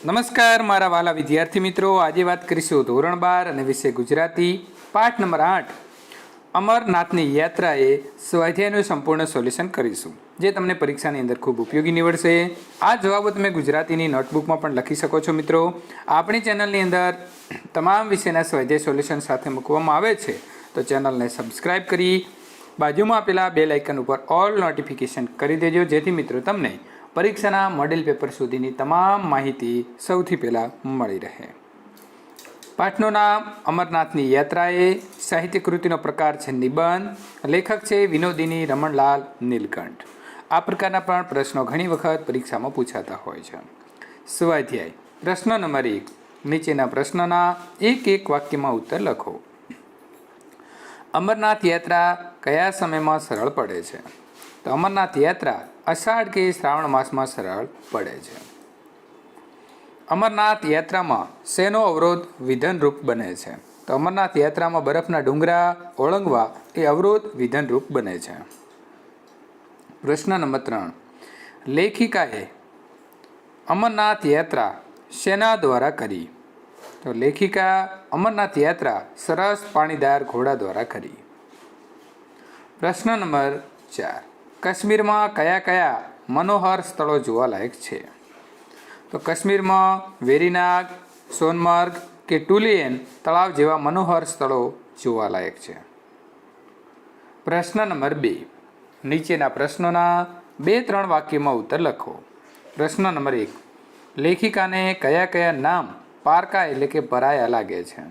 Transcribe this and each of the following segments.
નમસ્કાર મારા વાલા વિદ્યાર્થી મિત્રો, આજે વાત કરીશું ધોરણ 12 અને વિષય ગુજરાતી પાઠ નંબર 8 અમરનાથની યાત્રાએ સ્વાધ્યાયનું સંપૂર્ણ સોલ્યુશન કરીશું, જે તમને પરીક્ષાની અંદર ખૂબ ઉપયોગી નીવડશે. આ જવાબો તમે ગુજરાતીની નોટબુકમાં પણ લખી શકો છો. મિત્રો, આપણી ચેનલની અંદર તમામ વિષયના સ્વાધ્યાય સોલ્યુશન સાથે મૂકવામાં આવે છે, તો ચેનલને સબસ્ક્રાઈબ કરી બાજુમાં આપેલા બેલ આઇકન ઉપર ઓલ નોટિફિકેશન કરી દેજો, જેથી મિત્રો તમને પરીક્ષાના મોડેલ પેપર સુધીની તમામ માહિતી સૌથી પહેલાં મળી રહે. પાઠનું નામ અમરનાથની યાત્રાએ. સાહિત્ય કૃતિનો પ્રકાર છે નિબંધ. લેખક છે વિનોદિની રમણલાલ નીલકંઠ. આ પ્રકારના પણ પ્રશ્નો ઘણી વખત પરીક્ષામાં પૂછાતા હોય છે. સ્વાધ્યાય પ્રશ્ન નંબર 1. નીચેના પ્રશ્નના એક વાક્યમાં ઉત્તર લખો. અમરનાથ યાત્રા કયા સમયમાં સરળ પડે છે? તો અમરનાથ યાત્રા અષાઢ કે શ્રાવણ માસમાં સરળ પડે છે. અમરનાથ યાત્રામાં શેનો અવરોધ વિધનરૂપ બને છે? તો અમરનાથ યાત્રામાં બરફના ડુંગરા ઓળંગવા એ અવરોધ વિધનરૂપ બને છે. પ્રશ્ન નંબર 3. લેખિકાએ અમરનાથ યાત્રા શેના દ્વારા કરી? તો લેખિકા અમરનાથ યાત્રા સરસ પાણીદાર ઘોડા દ્વારા કરી. પ્રશ્ન નંબર 4. કાશ્મીરમાં કયા કયા મનોહર સ્થળો જોવાલાયક છે? તો કાશ્મીરમાં વેરીનાગ, સોનમર્ગ કે ટુલિયન તળાવ જેવા મનોહર સ્થળો જોવાલાયક છે. પ્રશ્ન નંબર 2. નીચેના પ્રશ્નોના 2-3 વાક્યમાં ઉત્તર લખો. પ્રશ્ન નંબર 1. લેખિકાને કયા કયા નામ પારકા એટલે કે પરાયા લાગે છે?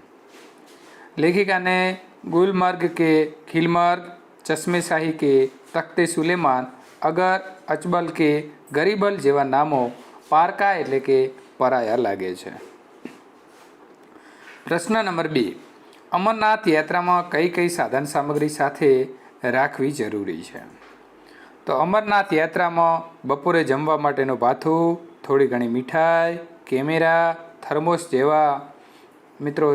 લેખિકાને ગુલમર્ગ કે ખિલમર્ગ, ચશ્મે શાહી કે તખ્તે સુલેમાન, અગર, અચબલ કે ગરીબલ જેવા નામો પારકા એટલે કે પરાયા લાગે છે. પ્રશ્ન નંબર 2. અમરનાથ યાત્રામાં કઈ કઈ સાધન સામગ્રી સાથે રાખવી જરૂરી છે? તો અમરનાથ યાત્રામાં બપોરે જમવા માટેનું ભાથું, થોડી ઘણી મીઠાઈ, કેમેરા, થર્મોસ જેવા મિત્રો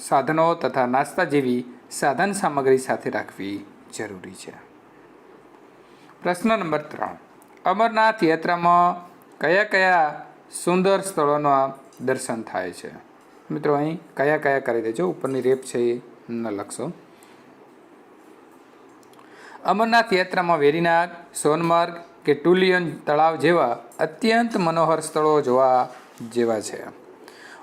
સાધનો તથા નાસ્તા જેવી સાધન સામગ્રી સાથે રાખવી જરૂરી છે. પ્રશ્ન નંબર 3. અમરનાથ યાત્રામાં કયા કયા સુંદર સ્થળોના દર્શન થાય છે? મિત્રો અહીં કયા કયા કરી દેજો, ઉપરની રેપ છે એ ન લખશો. અમરનાથ યાત્રામાં વેરીનાગ, સોનમર્ગ કે ટુલિયન તળાવ જેવા અત્યંત મનોહર સ્થળો જોવા જેવા છે.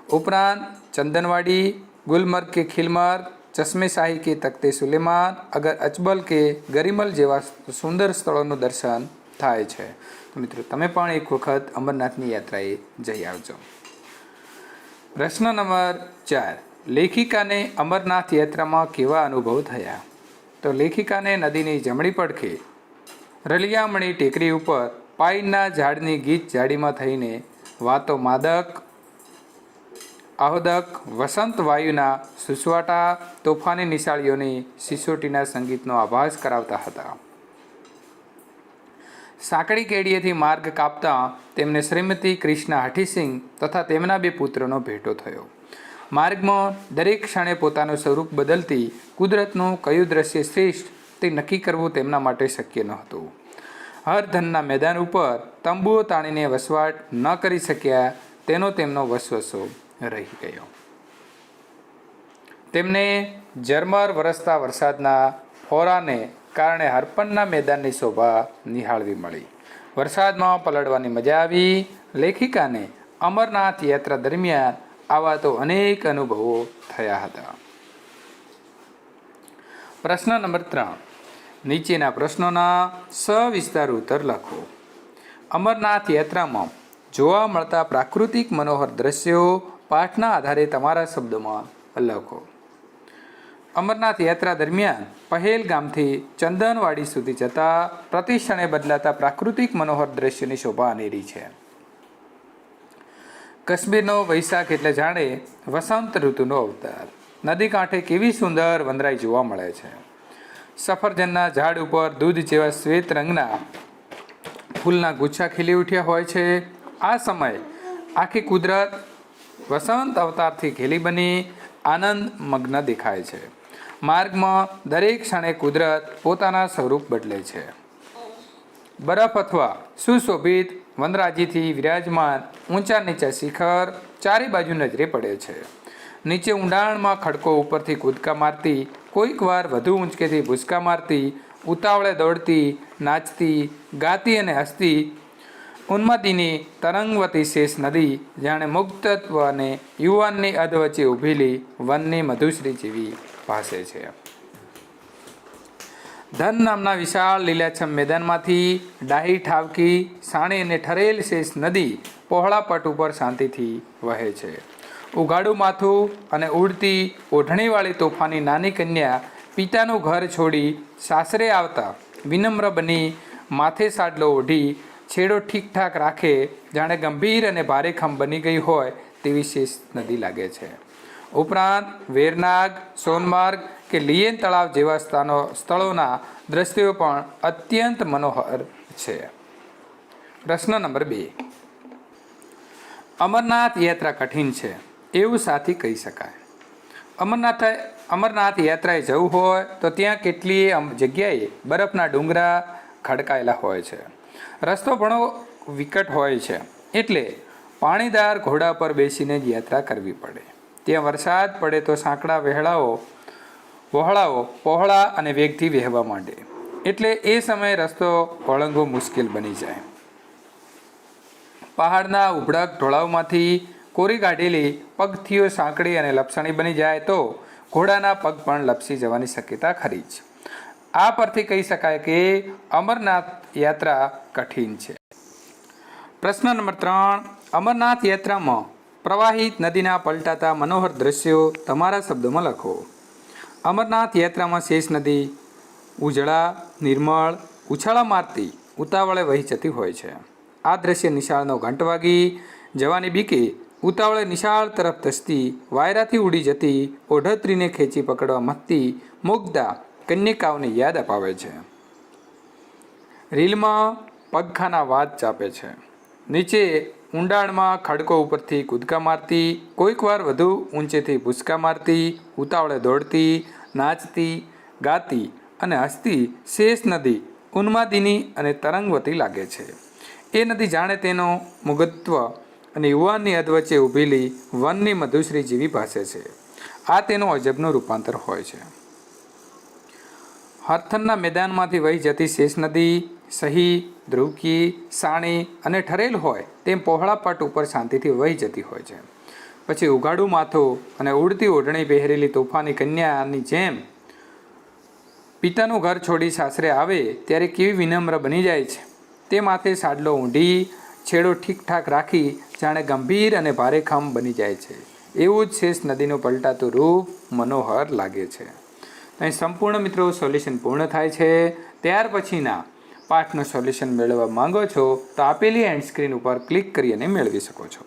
ઉપરાંત ચંદનવાડી, ગુલમર્ગ કે ખિલમર્ગ, ચશ્મે શાહી કે તખ્તે સુલેમાન, અગર, અચબલ કે ગરીમલ જેવા સુંદર સ્થળોનું દર્શન થાય છે. તો મિત્રો તમે પણ એક વખત અમરનાથની યાત્રાએ જઈ આવજો. પ્રશ્ન નંબર 4. લેખિકાને અમરનાથ યાત્રામાં કેવા અનુભવ થયા? તો લેખિકાને નદીની જમણી પડખે રલિયામણી ટેકરી ઉપર પાઇનના ઝાડની ગીચ ઝાડીમાં થઈને વાતો માદક, આહ્લાદક વસંત વાયુના સુસવાટા, તોફાની નિશાળીઓની સિસોટીના સંગીતનો આભાસ કરાવતા હતા. સાંકડી કેડીએથી માર્ગ કાપતા તેમને શ્રીમતી કૃષ્ણા હઠીસિંહ તથા તેમના 2 પુત્રોનો ભેટો થયો. માર્ગમાં દરેક ક્ષણે પોતાનું સ્વરૂપ બદલતી કુદરતનું કયું દ્રશ્ય શ્રેષ્ઠ તે નક્કી કરવું તેમના માટે શક્ય નહોતું. હરધનના મેદાન ઉપર તંબુઓ તાણીને વસવાટ ન કરી શક્યા તેનો તેમનો વસવસો રહી ગયો. તેમને ઝરમર વરસતા વરસાદના ફોરાને કારણે હરપનના મેદાનની શોભા નિહાળવી મળી. વરસાદમાં પલળવાની મજા આવી. લેખિકાને અમરનાથ યાત્રા દરમિયાન આવા તો અનેક અનુભવો થયા હતા. પ્રશ્ન નંબર 3. નીચેના પ્રશ્નોના સવિસ્તાર ઉત્તર લખો. અમરનાથ યાત્રામાં જોવા મળતા પ્રાકૃતિક મનોહર દ્રશ્યો પાઠના આધારે તમારા શબ્દોમાં લખો. અમરનાથ યાત્રા દરમિયાન પહેલગામથી ચંદનવાડી સુધી જતા પ્રતિક્ષણે બદલાતા પ્રાકૃતિક મનોહર દ્રશ્યની શોભા અનેરી છે. કાશ્મીરનો વૈશાખ એટલે જાણે વસંત ઋતુનો અવતાર. નદી કાંઠે કેવી સુંદર વંદરાઈ જોવા મળે છે. સફરજનના ઝાડ ઉપર દૂધ જેવા શ્વેત રંગના ફૂલના ગુચ્છા ખીલી ઉઠ્યા હોય છે. આ સમયે આખી કુદરત વસંત અવતારથી ઘેલી બની આનંદ મગ્ન દેખાય છે. માર્ગમાં દરેક ક્ષણે કુદરત પોતાના સ્વરૂપ બદલે છે. બરફ અથવા સુશોભિત વનરાજીથી વિરાજમાન ઊંચા નીચા શિખર ચારે બાજુ નજરે પડે છે. નીચે ઊંડાણમાં ખડકો ઉપરથી કૂદકા મારતી, કોઈક વાર વધુ ઊંચકેથી ભૂસકા મારતી, ઉતાવળે દોડતી, નાચતી, ગાતી અને હસતી ઉન્માદિની તરંગવતી શેષ નદી જાણે મુક્તત્વ અને યુવાનની અધ વચ્ચે ઊભેલી વનની મધુશ્રી જેવી ભાસે છે. ધન નામના વિશાળ લીલાછમ મેદાનમાંથી ડાહી ઠાવકી સાણી અને ઠરેલ શેષ નદી પહોળા પટ ઉપર શાંતિથી વહે છે. ઉઘાડું માથું અને ઉડતી ઓઢણીવાળી તોફાની નાની કન્યા પિતાનું ઘર છોડી સાસરે આવતા વિનમ્ર બની માથે સાડલો ઓઢી છેડો ઠીકઠાક રાખે જાણે ગંભીર અને ભારેખમ બની ગઈ હોય તેવી શેષ નદી લાગે છે. ઉપરાંત વેરનાગ, સોનમાર્ગ કે લિયેન તળાવ જેવા સ્થળોના દ્રશ્યો પણ અત્યંત મનોહર છે. પ્રશ્ન નંબર 2. અમરનાથ યાત્રા કઠિન છે એવું સાથી કહી શકાય? અમરનાથ યાત્રાએ જવું હોય તો ત્યાં કેટલીય જગ્યાએ બરફના ડુંગરા ખડકાયેલા હોય છે. રસ્તો ઘણો વિકટ હોય છે, એટલે પાણીદાર ઘોડા પર બેસીને જ યાત્રા કરવી પડે. ત્યાં વરસાદ પડે તો સાંકડા વહોળાઓ પહોળા અને વેગથી વહેવા માંડે, એટલે એ સમયે રસ્તો ઓળંગવો મુશ્કેલ બની જાય. પહાડના ઉભળક ઢોળાવમાંથી કોરી કાઢેલી પગથીઓ સાંકડી અને લપસણી બની જાય તો ઘોડાના પગ પણ લપસી જવાની શક્યતા ખરી જ. આ પરથી કહી શકાય કે અમરનાથ યાત્રા કઠિન છે. પ્રશ્ન નંબર 3. અમરનાથ યાત્રામાં પ્રવાહિત નદીના પલટાતા મનોહર દ્રશ્યો તમારા શબ્દોમાં લખો. અમરનાથ યાત્રામાં શેષ નદી ઉજળા, નિર્મળ, ઉછાળા મારતી ઉતાવળે વહી જતી હોય છે. આ દ્રશ્ય નિશાળનો ઘંટ વાગી જવાની બીકે ઉતાવળે નિશાળ તરફ ધસતી, વાયરાથી ઉડી જતી, ઓઢત્રીને ખેંચી પકડવા મથતી મુગ્ધા કન્યકાઓને યાદ અપાવે છે. રીલમાં પગખાના વાત ચાપે છે. નીચે ઊંડાણમાં ખડકો ઉપરથી કૂદકા મારતી, કોઈક વાર વધુ ઊંચેથી ભૂસકા મારતી, ઉતાવળે દોડતી, નાચતી, ગાતી અને હસતી શેષ નદી ઉન્માદિની અને તરંગવતી લાગે છે. એ નદી જાણે તેનો મુગ્ધત્વ અને યુવાનની અધવચ્ચે ઊભેલી વનની મધુશ્રી જેવી ભાસે છે. આ તેનું અજબનું રૂપાંતર હોય છે. હરથનના મેદાનમાંથી વહી જતી શેષ નદી સહી, ધ્રુવકી, સાણી અને ઠરેલ હોય તેમ પહોળા પટ ઉપર શાંતિથી વહી જતી હોય છે. પછી ઉઘાડું માથું અને ઉડતી ઓઢણી પહેરેલી તોફાની કન્યાની જેમ પિતાનું ઘર છોડી સાસરે આવે ત્યારે કેવી વિનમ્ર બની જાય છે. તે માથે સાડલો ઊંઢી છેડો ઠીકઠાક રાખી જાણે ગંભીર અને ભારેખમ બની જાય છે. એવું જ શેષ નદીનું પલટાતું રૂપ મનોહર લાગે છે. અહીં સંપૂર્ણ મિત્રો સોલ્યુશન પૂર્ણ થાય છે. ત્યાર પછીના પાઠનું સોલ્યુશન મેળવવા માંગો છો તો આપેલી એન્ડ સ્ક્રીન ઉપર ક્લિક કરી અને મેળવી શકો છો.